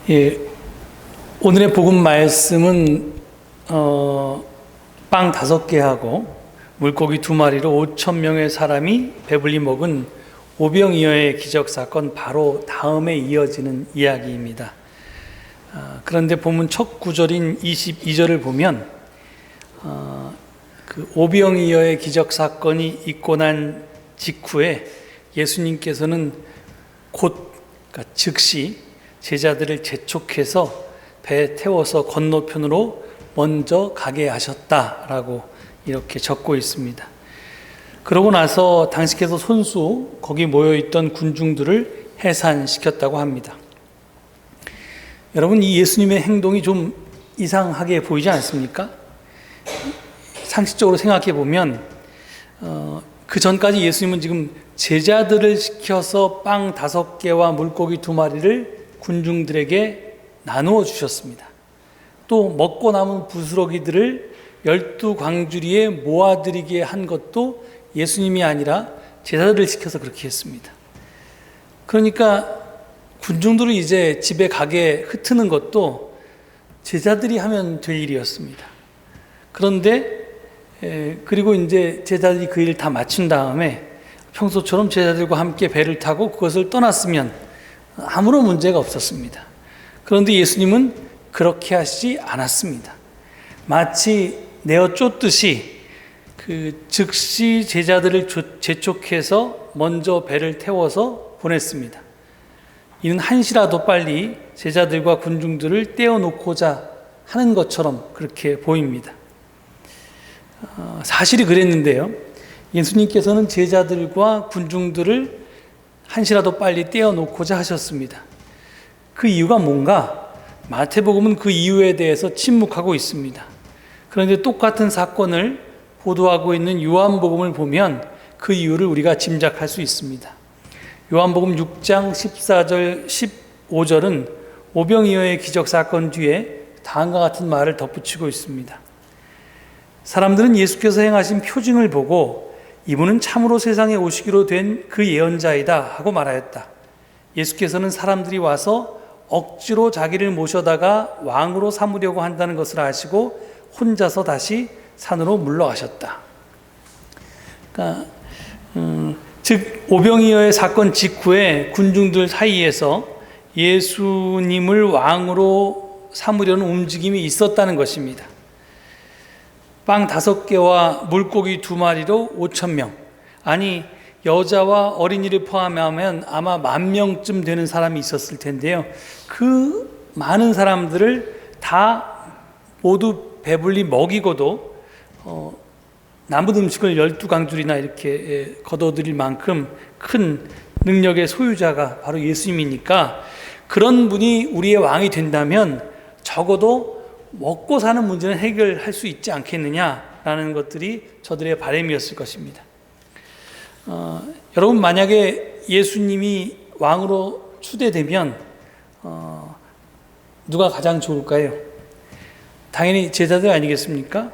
예, 오늘의 복음 말씀은 빵 5개하고 물고기 2마리로 5,000명의 사람이 배불리 먹은 오병이어의 기적 사건 바로 다음에 이어지는 이야기입니다. 그런데 본문 첫 구절인 22절을 보면 그 오병이어의 기적 사건이 있고 난 직후에 예수님께서는 그러니까 즉시 제자들을 재촉해서 배에 태워서 건너편으로 먼저 가게 하셨다라고 이렇게 적고 있습니다. 그러고 나서 당시께서 손수 거기 모여있던 군중들을 해산시켰다고 합니다. 여러분, 이 예수님의 행동이 좀 이상하게 보이지 않습니까? 상식적으로 생각해 보면 그 전까지 예수님은 지금 제자들을 시켜서 빵 5개와 물고기 2마리를 군중들에게 나누어 주셨습니다. 또 먹고 남은 부스러기들을 12광주리에 모아드리게 한 것도 예수님이 아니라 제자들을 시켜서 그렇게 했습니다. 그러니까 군중들을 이제 집에 가게 흩트는 것도 제자들이 하면 될 일이었습니다. 그런데 그리고 이제 제자들이 그 일을 다 마친 다음에 평소처럼 제자들과 함께 배를 타고 그것을 떠났으면 아무런 문제가 없었습니다. 그런데 예수님은 그렇게 하시지 않았습니다. 마치 내어 쫓듯이 즉시 제자들을 재촉해서 먼저 배를 태워서 보냈습니다. 이는 한시라도 빨리 제자들과 군중들을 떼어놓고자 하는 것처럼 그렇게 보입니다. 사실이 그랬는데요. 예수님께서는 제자들과 군중들을 한시라도 빨리 떼어놓고자 하셨습니다. 그 이유가 뭔가? 마태복음은 그 이유에 대해서 침묵하고 있습니다. 그런데 똑같은 사건을 보도하고 있는 요한복음을 보면 그 이유를 우리가 짐작할 수 있습니다. 요한복음 6장 14절 15절은 오병이어의 기적 사건 뒤에 다음과 같은 말을 덧붙이고 있습니다. 사람들은 예수께서 행하신 표징을 보고 이분은 참으로 세상에 오시기로 된 그 예언자이다 하고 말하였다. 예수께서는 사람들이 와서 억지로 자기를 모셔다가 왕으로 삼으려고 한다는 것을 아시고 혼자서 다시 산으로 물러가셨다. 그러니까, 즉 오병이어의 사건 직후에 군중들 사이에서 예수님을 왕으로 삼으려는 움직임이 있었다는 것입니다. 빵 5개와 물고기 2마리로 5,000명, 아니 여자와 어린이를 포함하면 아마 10,000명쯤 되는 사람이 있었을 텐데요. 그 많은 사람들을 다 모두 배불리 먹이고도 남은 음식을 12광줄이나 이렇게 거둬들일 만큼 큰 능력의 소유자가 바로 예수님이니까 그런 분이 우리의 왕이 된다면 적어도 먹고 사는 문제는 해결할 수 있지 않겠느냐라는 것들이 저들의 바람이었을 것입니다. 여러분, 만약에 예수님이 왕으로 추대되면 누가 가장 좋을까요? 당연히 제자들 아니겠습니까?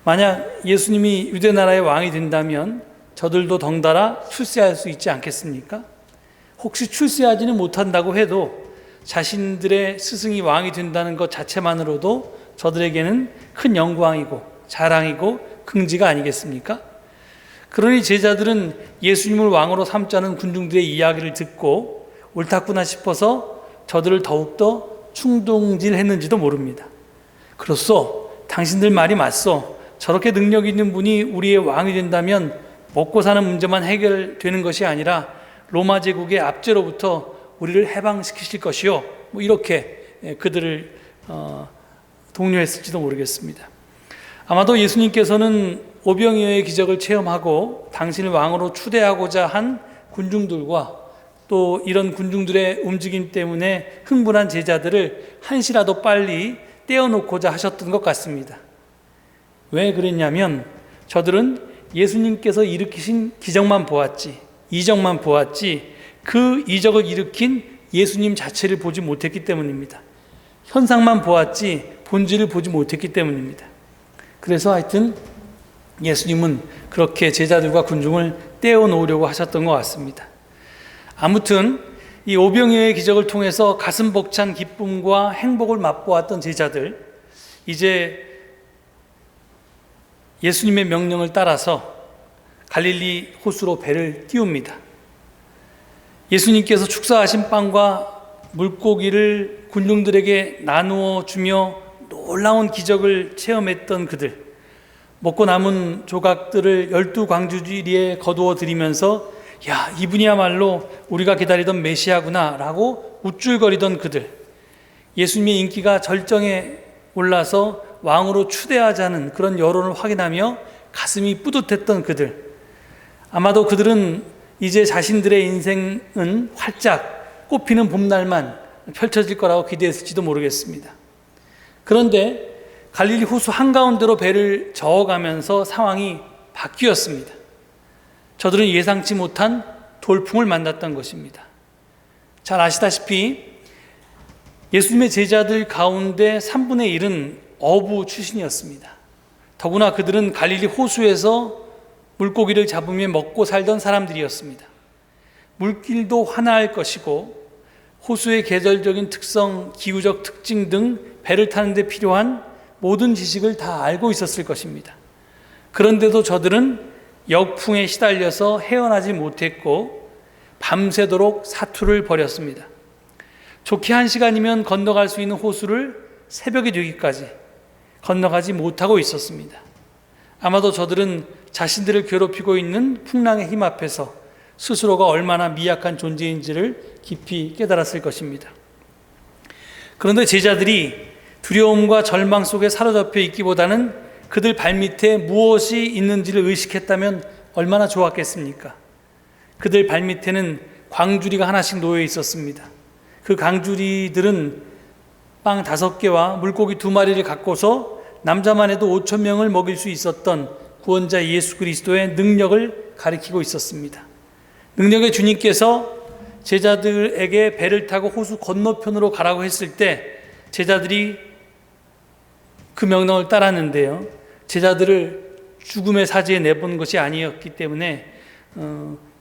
만약 예수님이 유대 나라의 왕이 된다면 저들도 덩달아 출세할 수 있지 않겠습니까? 혹시 출세하지는 못한다고 해도 자신들의 스승이 왕이 된다는 것 자체만으로도 저들에게는 큰 영광이고 자랑이고 긍지가 아니겠습니까? 그러니 제자들은 예수님을 왕으로 삼자는 군중들의 이야기를 듣고 옳았구나 싶어서 저들을 더욱더 충동질했는지도 모릅니다. 그렇소, 당신들 말이 맞소. 저렇게 능력 있는 분이 우리의 왕이 된다면 먹고 사는 문제만 해결되는 것이 아니라 로마 제국의 압제로부터 우리를 해방시키실 것이요, 이렇게 그들을 독려했을지도 모르겠습니다. 아마도 예수님께서는 오병이어의 기적을 체험하고 당신을 왕으로 추대하고자 한 군중들과 또 이런 군중들의 움직임 때문에 흥분한 제자들을 한시라도 빨리 떼어놓고자 하셨던 것 같습니다. 왜 그랬냐면 저들은 예수님께서 일으키신 기적만 보았지, 이적만 보았지 그 이적을 일으킨 예수님 자체를 보지 못했기 때문입니다. 현상만 보았지 본질을 보지 못했기 때문입니다. 그래서 하여튼 예수님은 그렇게 제자들과 군중을 떼어놓으려고 하셨던 것 같습니다. 아무튼 이 오병이어의 기적을 통해서 가슴 벅찬 기쁨과 행복을 맛보았던 제자들, 이제 예수님의 명령을 따라서 갈릴리 호수로 배를 띄웁니다. 예수님께서 축사하신 빵과 물고기를 군중들에게 나누어 주며 놀라운 기적을 체험했던 그들, 먹고 남은 조각들을 12광주리에 거두어 드리면서 야, 이분이야말로 우리가 기다리던 메시아구나 라고 우쭐거리던 그들, 예수님의 인기가 절정에 올라서 왕으로 추대하자는 그런 여론을 확인하며 가슴이 뿌듯했던 그들, 아마도 그들은 이제 자신들의 인생은 활짝 꽃피는 봄날만 펼쳐질 거라고 기대했을지도 모르겠습니다. 그런데 갈릴리 호수 한가운데로 배를 저어가면서 상황이 바뀌었습니다. 저들은 예상치 못한 돌풍을 만났던 것입니다. 잘 아시다시피 예수님의 제자들 가운데 3분의 1은 어부 출신이었습니다. 더구나 그들은 갈릴리 호수에서 물고기를 잡으며 먹고 살던 사람들이었습니다. 물길도 환화할 것이고 호수의 계절적인 특성, 기후적 특징 등 배를 타는 데 필요한 모든 지식을 다 알고 있었을 것입니다. 그런데도 저들은 역풍에 시달려서 헤어나지 못했고 밤새도록 사투를 벌였습니다. 좋게 1시간이면 건너갈 수 있는 호수를 새벽이 되기까지 건너가지 못하고 있었습니다. 아마도 저들은 자신들을 괴롭히고 있는 풍랑의 힘 앞에서 스스로가 얼마나 미약한 존재인지를 깊이 깨달았을 것입니다. 그런데 제자들이 두려움과 절망 속에 사로잡혀 있기보다는 그들 발밑에 무엇이 있는지를 의식했다면 얼마나 좋았겠습니까? 그들 발밑에는 광주리가 하나씩 놓여 있었습니다. 그 광주리들은 빵 5개와 물고기 2마리를 갖고서 남자만 해도 5,000명을 먹일 수 있었던 구원자 예수 그리스도의 능력을 가리키고 있었습니다. 능력의 주님께서 제자들에게 배를 타고 호수 건너편으로 가라고 했을 때 제자들이 그 명령을 따랐는데요, 제자들을 죽음의 사지에 내본 것이 아니었기 때문에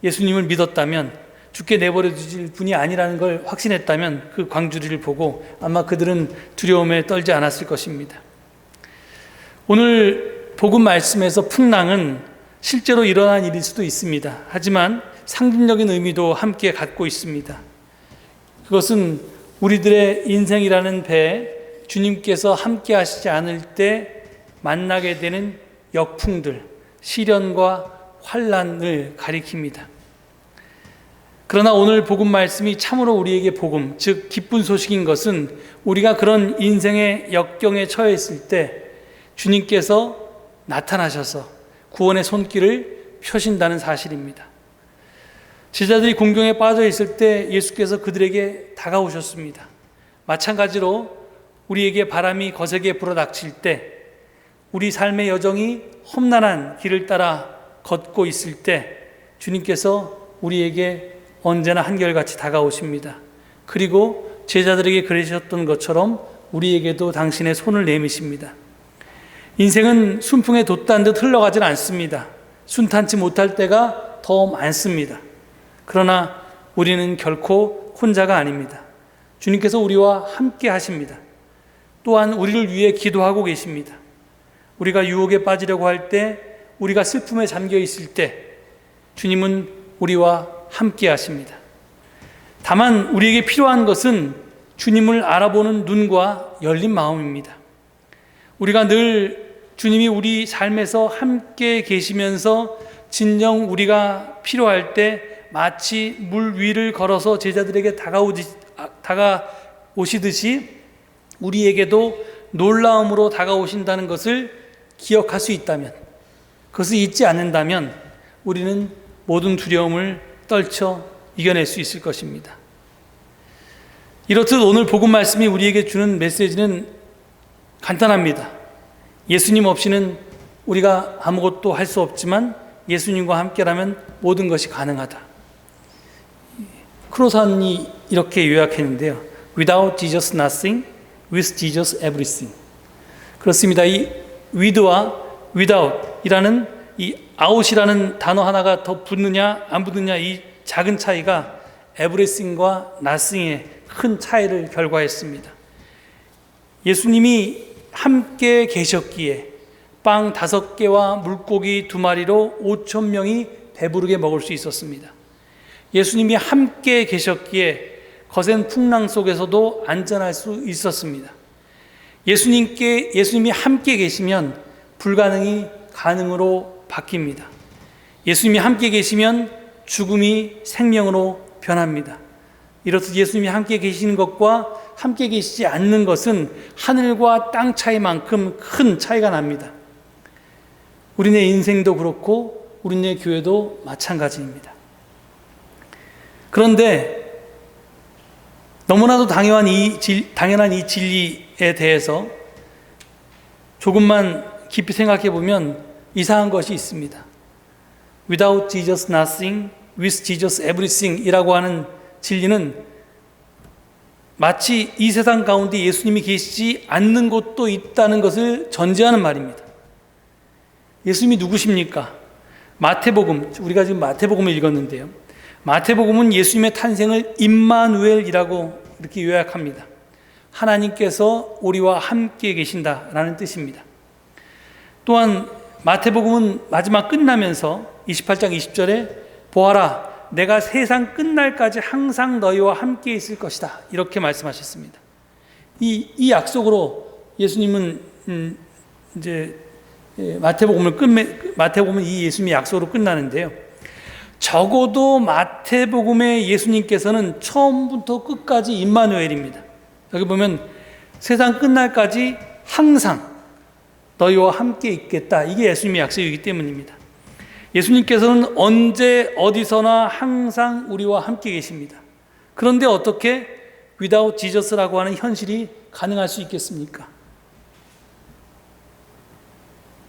예수님을 믿었다면, 죽게 내버려 두실 분이 아니라는 걸 확신했다면 그 광주리를 보고 아마 그들은 두려움에 떨지 않았을 것입니다. 오늘 복음 말씀에서 풍랑은 실제로 일어난 일일 수도 있습니다. 하지만 상징적인 의미도 함께 갖고 있습니다. 그것은 우리들의 인생이라는 배에 주님께서 함께 하시지 않을 때 만나게 되는 역풍들, 시련과 환난을 가리킵니다. 그러나 오늘 복음 말씀이 참으로 우리에게 복음, 즉 기쁜 소식인 것은 우리가 그런 인생의 역경에 처했을 때 주님께서 나타나셔서 구원의 손길을 펴신다는 사실입니다. 제자들이 공경에 빠져 있을 때 예수께서 그들에게 다가오셨습니다. 마찬가지로 우리에게 바람이 거세게 불어닥칠 때, 우리 삶의 여정이 험난한 길을 따라 걷고 있을 때 주님께서 우리에게 언제나 한결같이 다가오십니다. 그리고 제자들에게 그러셨던 것처럼 우리에게도 당신의 손을 내미십니다. 인생은 순풍에 돛단 듯 흘러가질 않습니다. 순탄치 못할 때가 더 많습니다. 그러나 우리는 결코 혼자가 아닙니다. 주님께서 우리와 함께 하십니다. 또한 우리를 위해 기도하고 계십니다. 우리가 유혹에 빠지려고 할 때, 우리가 슬픔에 잠겨 있을 때 주님은 우리와 함께 하십니다. 다만 우리에게 필요한 것은 주님을 알아보는 눈과 열린 마음입니다. 우리가 늘 주님이 우리 삶에서 함께 계시면서 진정 우리가 필요할 때 마치 물 위를 걸어서 제자들에게 다가오시듯이 우리에게도 놀라움으로 다가오신다는 것을 기억할 수 있다면, 그것을 잊지 않는다면 우리는 모든 두려움을 떨쳐 이겨낼 수 있을 것입니다. 이렇듯 오늘 복음 말씀이 우리에게 주는 메시지는 간단합니다. 예수님 없이는 우리가 아무것도 할 수 없지만 예수님과 함께라면 모든 것이 가능하다. 크로산이 이렇게 요약했는데요. Without Jesus nothing, with Jesus everything. 그렇습니다. 이 with와 without 이라는 이 out이라는 단어 하나가 더 붙느냐 안 붙느냐 이 작은 차이가 everything과 nothing의 큰 차이를 결과했습니다. 예수님이 함께 계셨기에 빵 5개와 물고기 2마리로 5,000명이 배부르게 먹을 수 있었습니다. 예수님이 함께 계셨기에 거센 풍랑 속에서도 안전할 수 있었습니다. 예수님이 함께 계시면 불가능이 가능으로 바뀝니다. 예수님이 함께 계시면 죽음이 생명으로 변합니다. 이렇듯 예수님이 함께 계시는 것과 함께 계시지 않는 것은 하늘과 땅 차이만큼 큰 차이가 납니다. 우리네 인생도 그렇고 우리네 교회도 마찬가지입니다. 그런데 너무나도 당연한 이 진리에 대해서 조금만 깊이 생각해 보면 이상한 것이 있습니다. Without Jesus nothing, with Jesus everything 이라고 하는 진리는 마치 이 세상 가운데 예수님이 계시지 않는 곳도 있다는 것을 전제하는 말입니다. 예수님이 누구십니까? 마태복음, 우리가 지금 마태복음을 읽었는데요. 마태복음은 예수님의 탄생을 임마누엘이라고 이렇게 요약합니다. 하나님께서 우리와 함께 계신다라는 뜻입니다. 또한 마태복음은 마지막 끝나면서 28장 20절에 보아라, 내가 세상 끝날까지 항상 너희와 함께 있을 것이다 이렇게 말씀하셨습니다. 이 약속으로 예수님은 이제 마태복음은 이 예수님의 약속으로 끝나는데요. 적어도 마태복음의 예수님께서는 처음부터 끝까지 임마누엘입니다. 여기 보면 세상 끝날까지 항상 너희와 함께 있겠다. 이게 예수님의 약속이기 때문입니다. 예수님께서는 언제 어디서나 항상 우리와 함께 계십니다. 그런데 어떻게 without Jesus라고 하는 현실이 가능할 수 있겠습니까?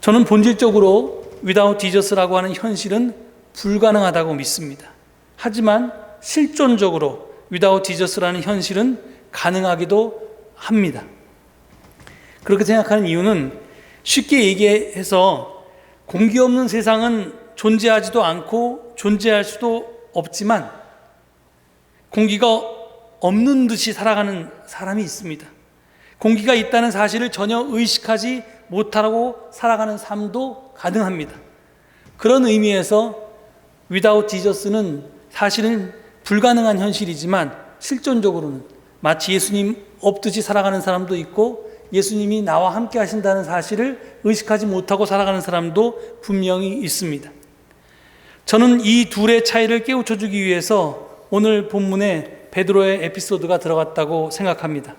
저는 본질적으로 without Jesus라고 하는 현실은 불가능하다고 믿습니다. 하지만 실존적으로 without Jesus라는 현실은 가능하기도 합니다. 그렇게 생각하는 이유는 쉽게 얘기해서 공기 없는 세상은 존재하지도 않고 존재할 수도 없지만 공기가 없는 듯이 살아가는 사람이 있습니다. 공기가 있다는 사실을 전혀 의식하지 못하고 살아가는 삶도 가능합니다. 그런 의미에서 without Jesus는 사실은 불가능한 현실이지만 실존적으로는 마치 예수님 없듯이 살아가는 사람도 있고 예수님이 나와 함께 하신다는 사실을 의식하지 못하고 살아가는 사람도 분명히 있습니다. 저는 이 둘의 차이를 깨우쳐 주기 위해서 오늘 본문에 베드로의 에피소드가 들어갔다고 생각합니다.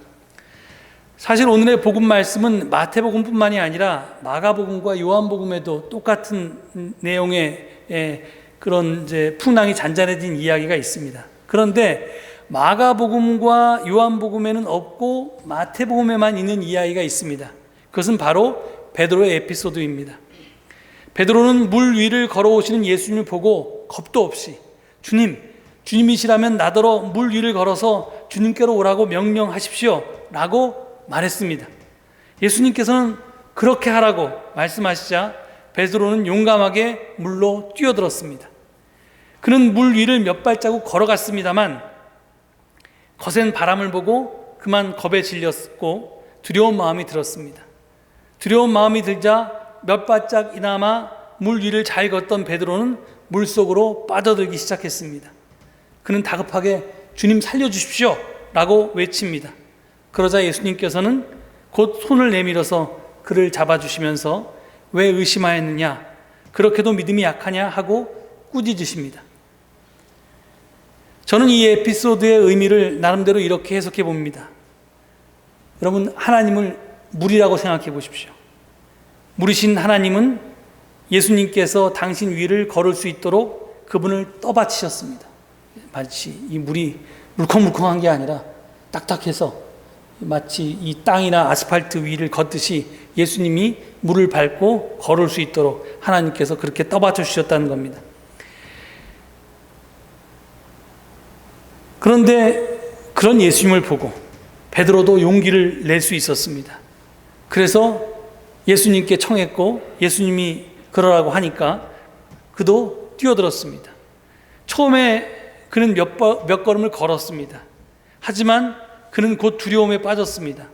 사실 오늘의 복음 말씀은 마태복음뿐만이 아니라 마가복음과 요한복음에도 똑같은 내용의 그런 이제 풍랑이 잔잔해진 이야기가 있습니다. 그런데 마가복음과 요한복음에는 없고 마태복음에만 있는 이야기가 있습니다. 그것은 바로 베드로의 에피소드입니다. 베드로는 물 위를 걸어오시는 예수님을 보고 겁도 없이 주님이시라면 나더러 물 위를 걸어서 주님께로 오라고 명령하십시오 라고 말했습니다. 예수님께서는 그렇게 하라고 말씀하시자 베드로는 용감하게 물로 뛰어들었습니다. 그는 물 위를 몇 발자국 걸어갔습니다만 거센 바람을 보고 그만 겁에 질렸고 두려운 마음이 들었습니다. 두려운 마음이 들자 몇 발짝이나마 물 위를 잘 걷던 베드로는 물속으로 빠져들기 시작했습니다. 그는 다급하게 주님 살려주십시오 라고 외칩니다. 그러자 예수님께서는 곧 손을 내밀어서 그를 잡아주시면서 왜 의심하였느냐, 그렇게도 믿음이 약하냐 하고 꾸짖으십니다. 저는 이 에피소드의 의미를 나름대로 이렇게 해석해 봅니다. 여러분, 하나님을 물이라고 생각해 보십시오. 물이신 하나님은 예수님께서 당신 위를 걸을 수 있도록 그분을 떠받치셨습니다. 마치 이 물이 물컹물컹한 게 아니라 딱딱해서 마치 이 땅이나 아스팔트 위를 걷듯이 예수님이 물을 밟고 걸을 수 있도록 하나님께서 그렇게 떠받쳐 주셨다는 겁니다. 그런데 그런 예수님을 보고 베드로도 용기를 낼 수 있었습니다. 그래서 예수님께 청했고 예수님이 그러라고 하니까 그도 뛰어들었습니다. 처음에 그는 몇 걸음을 걸었습니다. 하지만 그는 곧 두려움에 빠졌습니다.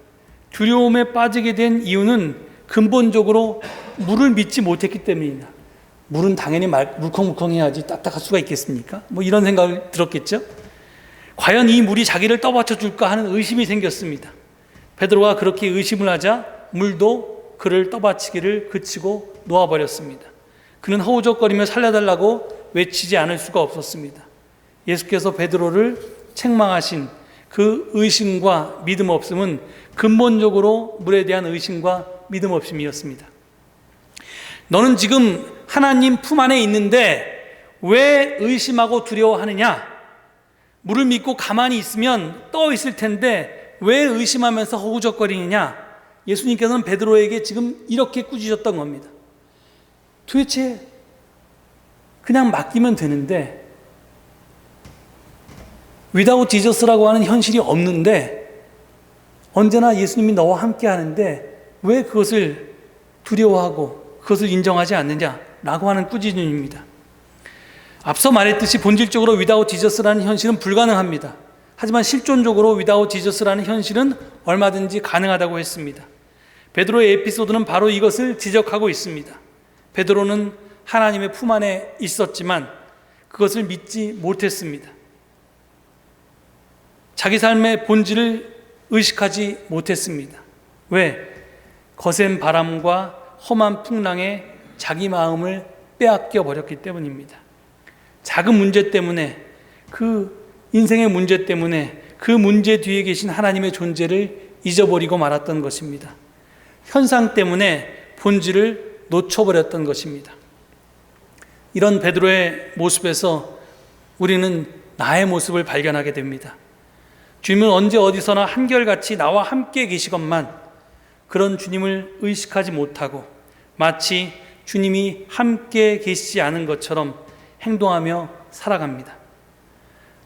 두려움에 빠지게 된 이유는 근본적으로 물을 믿지 못했기 때문입니다. 물은 당연히 물컹물컹해야지 딱딱할 수가 있겠습니까? 이런 생각이 들었겠죠? 과연 이 물이 자기를 떠받쳐 줄까 하는 의심이 생겼습니다. 베드로가 그렇게 의심을 하자 물도 그를 떠받치기를 그치고 놓아버렸습니다. 그는 허우적거리며 살려달라고 외치지 않을 수가 없었습니다. 예수께서 베드로를 책망하신 그 의심과 믿음 없음은 근본적으로 물에 대한 의심과 믿음 없음이었습니다. 너는 지금 하나님 품 안에 있는데 왜 의심하고 두려워하느냐? 물을 믿고 가만히 있으면 떠 있을 텐데 왜 의심하면서 허우적거리느냐? 예수님께서는 베드로에게 지금 이렇게 꾸짖었던 겁니다. 도대체 그냥 맡기면 되는데 without Jesus라고 하는 현실이 없는데 언제나 예수님이 너와 함께 하는데 왜 그것을 두려워하고 그것을 인정하지 않느냐라고 하는 꾸짖음입니다. 앞서 말했듯이 본질적으로 without Jesus라는 현실은 불가능합니다. 하지만 실존적으로 without Jesus라는 현실은 얼마든지 가능하다고 했습니다. 베드로의 에피소드는 바로 이것을 지적하고 있습니다. 베드로는 하나님의 품 안에 있었지만 그것을 믿지 못했습니다. 자기 삶의 본질을 의식하지 못했습니다. 왜? 거센 바람과 험한 풍랑에 자기 마음을 빼앗겨 버렸기 때문입니다. 작은 문제 때문에, 그 인생의 문제 때문에 그 문제 뒤에 계신 하나님의 존재를 잊어버리고 말았던 것입니다. 현상 때문에 본질을 놓쳐버렸던 것입니다. 이런 베드로의 모습에서 우리는 나의 모습을 발견하게 됩니다. 주님은 언제 어디서나 한결같이 나와 함께 계시건만 그런 주님을 의식하지 못하고 마치 주님이 함께 계시지 않은 것처럼 행동하며 살아갑니다.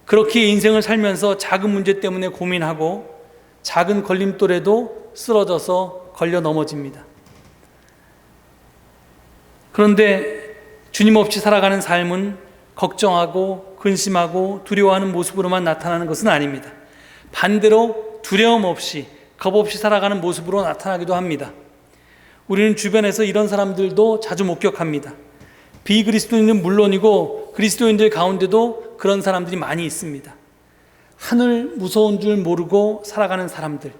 그렇게 인생을 살면서 작은 문제 때문에 고민하고 작은 걸림돌에도 쓰러져서 걸려 넘어집니다. 그런데 주님 없이 살아가는 삶은 걱정하고 근심하고 두려워하는 모습으로만 나타나는 것은 아닙니다. 반대로 두려움 없이 겁 없이 살아가는 모습으로 나타나기도 합니다. 우리는 주변에서 이런 사람들도 자주 목격합니다. 비그리스도인은 물론이고 그리스도인들 가운데도 그런 사람들이 많이 있습니다. 하늘 무서운 줄 모르고 살아가는 사람들,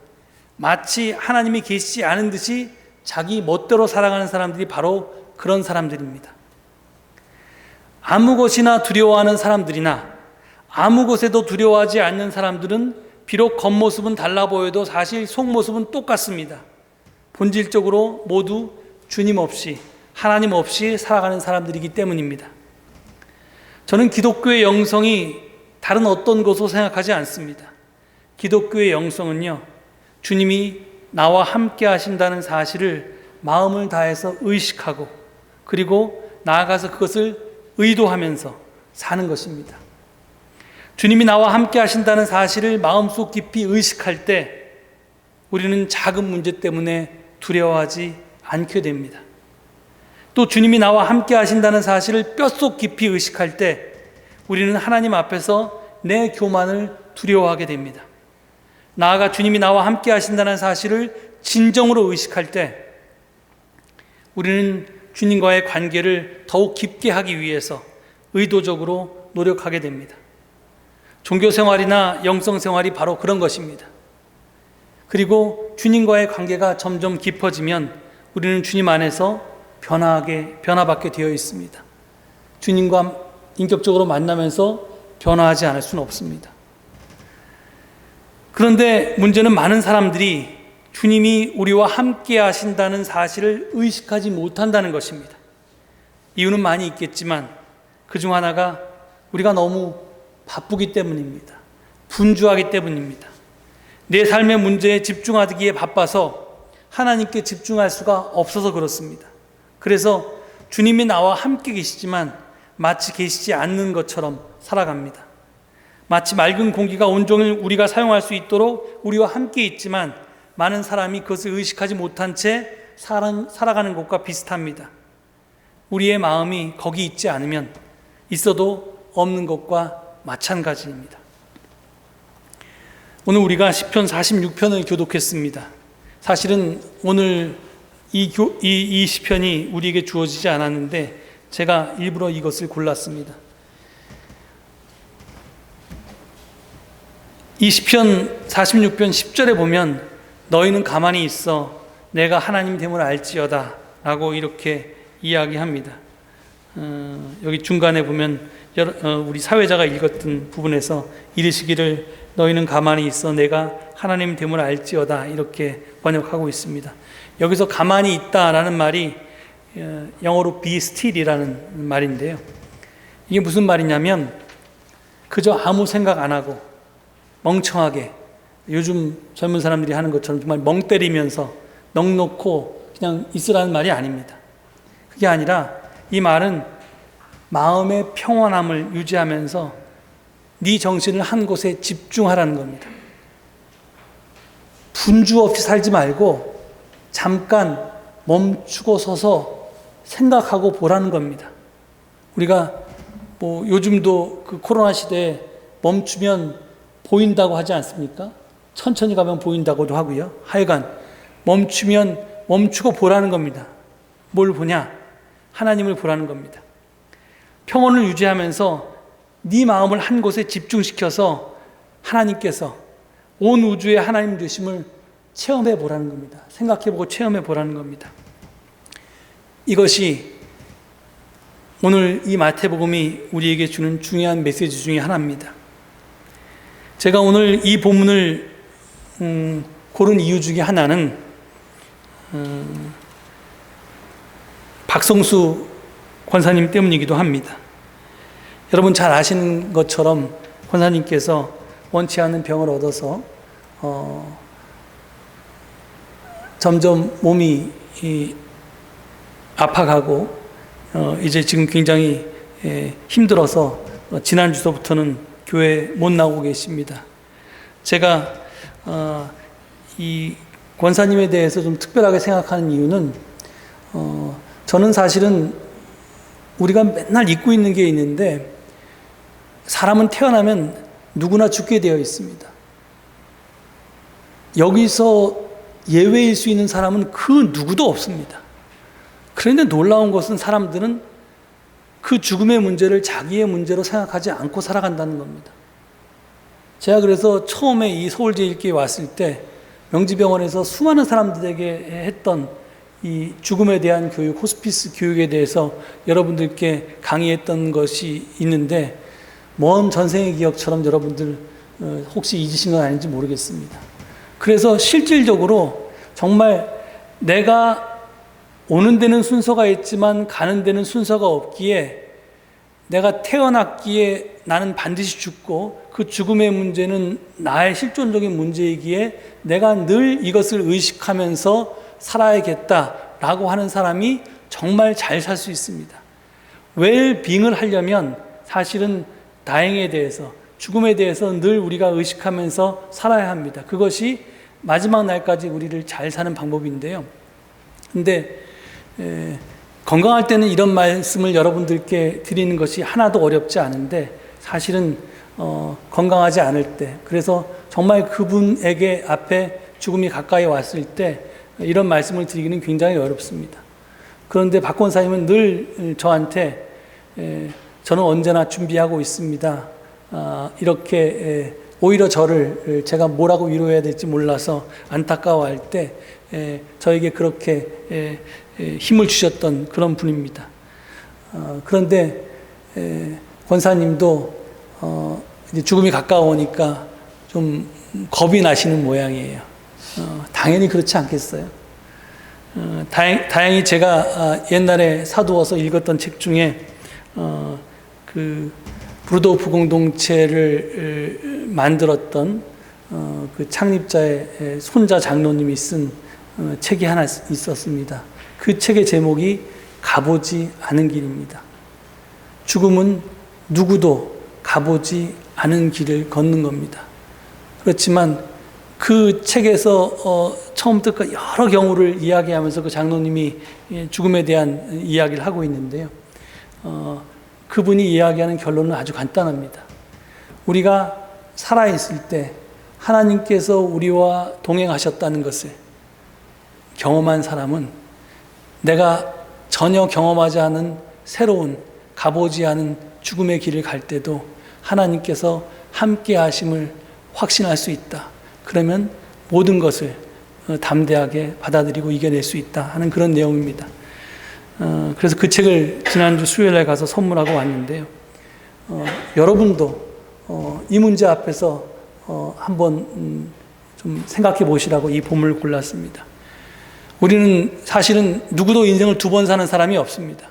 마치 하나님이 계시지 않은 듯이 자기 멋대로 살아가는 사람들이 바로 그런 사람들입니다. 아무 것이나 두려워하는 사람들이나 아무 것에도 두려워하지 않는 사람들은 비록 겉모습은 달라 보여도 사실 속모습은 똑같습니다. 본질적으로 모두 주님 없이, 하나님 없이 살아가는 사람들이기 때문입니다. 저는 기독교의 영성이 다른 어떤 것으로 생각하지 않습니다. 기독교의 영성은요, 주님이 나와 함께 하신다는 사실을 마음을 다해서 의식하고 그리고 나아가서 그것을 의도하면서 사는 것입니다. 주님이 나와 함께 하신다는 사실을 마음속 깊이 의식할 때 우리는 작은 문제 때문에 두려워하지 않게 됩니다. 또 주님이 나와 함께 하신다는 사실을 뼛속 깊이 의식할 때 우리는 하나님 앞에서 내 교만을 두려워하게 됩니다. 나아가 주님이 나와 함께 하신다는 사실을 진정으로 의식할 때 우리는 주님과의 관계를 더욱 깊게 하기 위해서 의도적으로 노력하게 됩니다. 종교생활이나 영성생활이 바로 그런 것입니다. 그리고 주님과의 관계가 점점 깊어지면 우리는 주님 안에서 변화받게 되어 있습니다. 주님과 인격적으로 만나면서 변화하지 않을 수는 없습니다. 그런데 문제는 많은 사람들이 주님이 우리와 함께 하신다는 사실을 의식하지 못한다는 것입니다. 이유는 많이 있겠지만 그중 하나가 우리가 너무 바쁘기 때문입니다. 분주하기 때문입니다. 내 삶의 문제에 집중하기에 바빠서 하나님께 집중할 수가 없어서 그렇습니다. 그래서 주님이 나와 함께 계시지만 마치 계시지 않는 것처럼 살아갑니다. 마치 맑은 공기가 온종일 우리가 사용할 수 있도록 우리와 함께 있지만 많은 사람이 그것을 의식하지 못한 채 살아가는 것과 비슷합니다. 우리의 마음이 거기 있지 않으면 있어도 없는 것과 마찬가지입니다. 오늘 우리가 시편 46편을 교독했습니다. 사실은 오늘 이 시편이 우리에게 주어지지 않았는데 제가 일부러 이것을 골랐습니다. 이 시편 46편 10절에 보면 너희는 가만히 있어 내가 하나님 됨을 알지어다 라고 이렇게 이야기합니다. 여기 중간에 보면 우리 사회자가 읽었던 부분에서 이르시기를 너희는 가만히 있어 내가 하나님 됨을 알지어다 이렇게 번역하고 있습니다. 여기서 가만히 있다라는 말이 영어로 be still이라는 말인데요. 이게 무슨 말이냐면 그저 아무 생각 안 하고 멍청하게 요즘 젊은 사람들이 하는 것처럼 정말 멍 때리면서 넋 놓고 그냥 있으라는 말이 아닙니다. 그게 아니라 이 말은 마음의 평온함을 유지하면서 네 정신을 한 곳에 집중하라는 겁니다. 분주 없이 살지 말고 잠깐 멈추고 서서 생각하고 보라는 겁니다. 우리가 요즘도 그 코로나 시대에 멈추면 보인다고 하지 않습니까? 천천히 가면 보인다고도 하고요. 하여간 멈추면 멈추고 보라는 겁니다. 뭘 보냐? 하나님을 보라는 겁니다. 평온을 유지하면서 네 마음을 한 곳에 집중시켜서 하나님께서 온 우주의 하나님 되심을 체험해 보라는 겁니다. 생각해 보고 체험해 보라는 겁니다. 이것이 오늘 이 마태복음이 우리에게 주는 중요한 메시지 중에 하나입니다. 제가 오늘 이 본문을 고른 이유 중에 하나는 박성수 권사님 때문이기도 합니다. 여러분 잘 아시는 것처럼 권사님께서 원치 않는 병을 얻어서 점점 몸이 아파가고 이제 지금 굉장히 힘들어서 지난주서부터는 교회에 못 나오고 계십니다. 제가 이 권사님에 대해서 좀 특별하게 생각하는 이유는 저는 사실은 우리가 맨날 잊고 있는 게 있는데 사람은 태어나면 누구나 죽게 되어 있습니다. 여기서 예외일 수 있는 사람은 그 누구도 없습니다. 그런데 놀라운 것은 사람들은 그 죽음의 문제를 자기의 문제로 생각하지 않고 살아간다는 겁니다. 제가 그래서 처음에 이 서울제일교회에 왔을 때 명지병원에서 수많은 사람들에게 했던 이 죽음에 대한 교육, 호스피스 교육에 대해서 여러분들께 강의했던 것이 있는데 먼 전생의 기억처럼 여러분들 혹시 잊으신 건 아닌지 모르겠습니다. 그래서 실질적으로 정말 내가 오는 데는 순서가 있지만 가는 데는 순서가 없기에 내가 태어났기에 나는 반드시 죽고 그 죽음의 문제는 나의 실존적인 문제이기에 내가 늘 이것을 의식하면서 살아야겠다라고 하는 사람이 정말 잘 살 수 있습니다. 웰빙을 하려면 사실은 다행에 대해서, 죽음에 대해서 늘 우리가 의식하면서 살아야 합니다. 그것이 마지막 날까지 우리를 잘 사는 방법인데요. 근데 건강할 때는 이런 말씀을 여러분들께 드리는 것이 하나도 어렵지 않은데 사실은 건강하지 않을 때, 그래서 정말 그분에게 앞에 죽음이 가까이 왔을 때 이런 말씀을 드리기는 굉장히 어렵습니다. 그런데 박 권사님은 늘 저한테 저는 언제나 준비하고 있습니다. 이렇게 오히려 저를 제가 뭐라고 위로해야 될지 몰라서 안타까워할 때 저에게 그렇게 힘을 주셨던 그런 분입니다. 그런데 권사님도 이제 죽음이 가까우니까 좀 겁이 나시는 모양이에요. 당연히 그렇지 않겠어요? 다행히 제가 옛날에 사두어서 읽었던 책 중에 그 브루도프 공동체를 만들었던 그 창립자의 손자 장로님이 쓴 책이 하나 있었습니다. 그 책의 제목이 가보지 않은 길입니다. 죽음은 누구도 가보지 않은 길을 걷는 겁니다. 그렇지만 그 책에서 처음부터 여러 경우를 이야기하면서 그 장로님이 죽음에 대한 이야기를 하고 있는데요. 그분이 이야기하는 결론은 아주 간단합니다. 우리가 살아있을 때 하나님께서 우리와 동행하셨다는 것을 경험한 사람은 내가 전혀 경험하지 않은 새로운 가보지 않은 죽음의 길을 갈 때도 하나님께서 함께 하심을 확신할 수 있다. 그러면 모든 것을 담대하게 받아들이고 이겨낼 수 있다 하는 그런 내용입니다. 그래서 그 책을 지난주 수요일에 가서 선물하고 왔는데요. 여러분도 이 문제 앞에서 한번 좀 생각해 보시라고 이 본문을 골랐습니다. 우리는 사실은 누구도 인생을 두 번 사는 사람이 없습니다.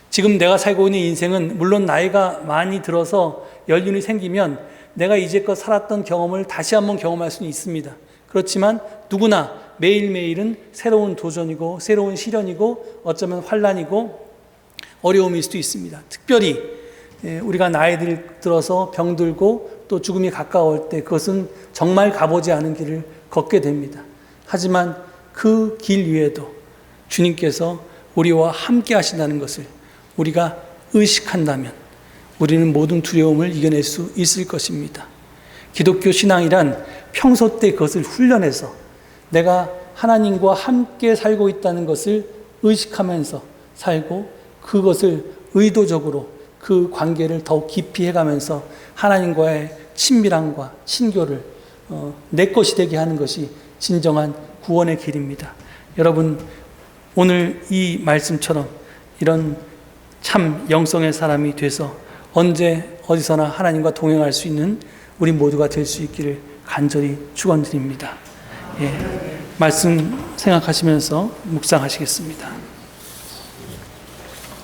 지금 내가 살고 있는 인생은 물론 나이가 많이 들어서 연륜이 생기면 내가 이제껏 살았던 경험을 다시 한번 경험할 수는 있습니다. 그렇지만 누구나 매일매일은 새로운 도전이고 새로운 시련이고 어쩌면 환난이고 어려움일 수도 있습니다. 특별히 우리가 나이 들어서 병들고 또 죽음이 가까울 때 그것은 정말 가보지 않은 길을 걷게 됩니다. 하지만 그 길 위에도 주님께서 우리와 함께 하신다는 것을 우리가 의식한다면 우리는 모든 두려움을 이겨낼 수 있을 것입니다. 기독교 신앙이란 평소 때 그것을 훈련해서 내가 하나님과 함께 살고 있다는 것을 의식하면서 살고 그것을 의도적으로 그 관계를 더욱 깊이 해가면서 하나님과의 친밀함과 친교를 내 것이 되게 하는 것이 진정한 구원의 길입니다. 여러분, 오늘 이 말씀처럼 이런 참 영성의 사람이 돼서 언제 어디서나 하나님과 동행할 수 있는 우리 모두가 될 수 있기를 간절히 축원드립니다. 말씀 생각하시면서 묵상하시겠습니다.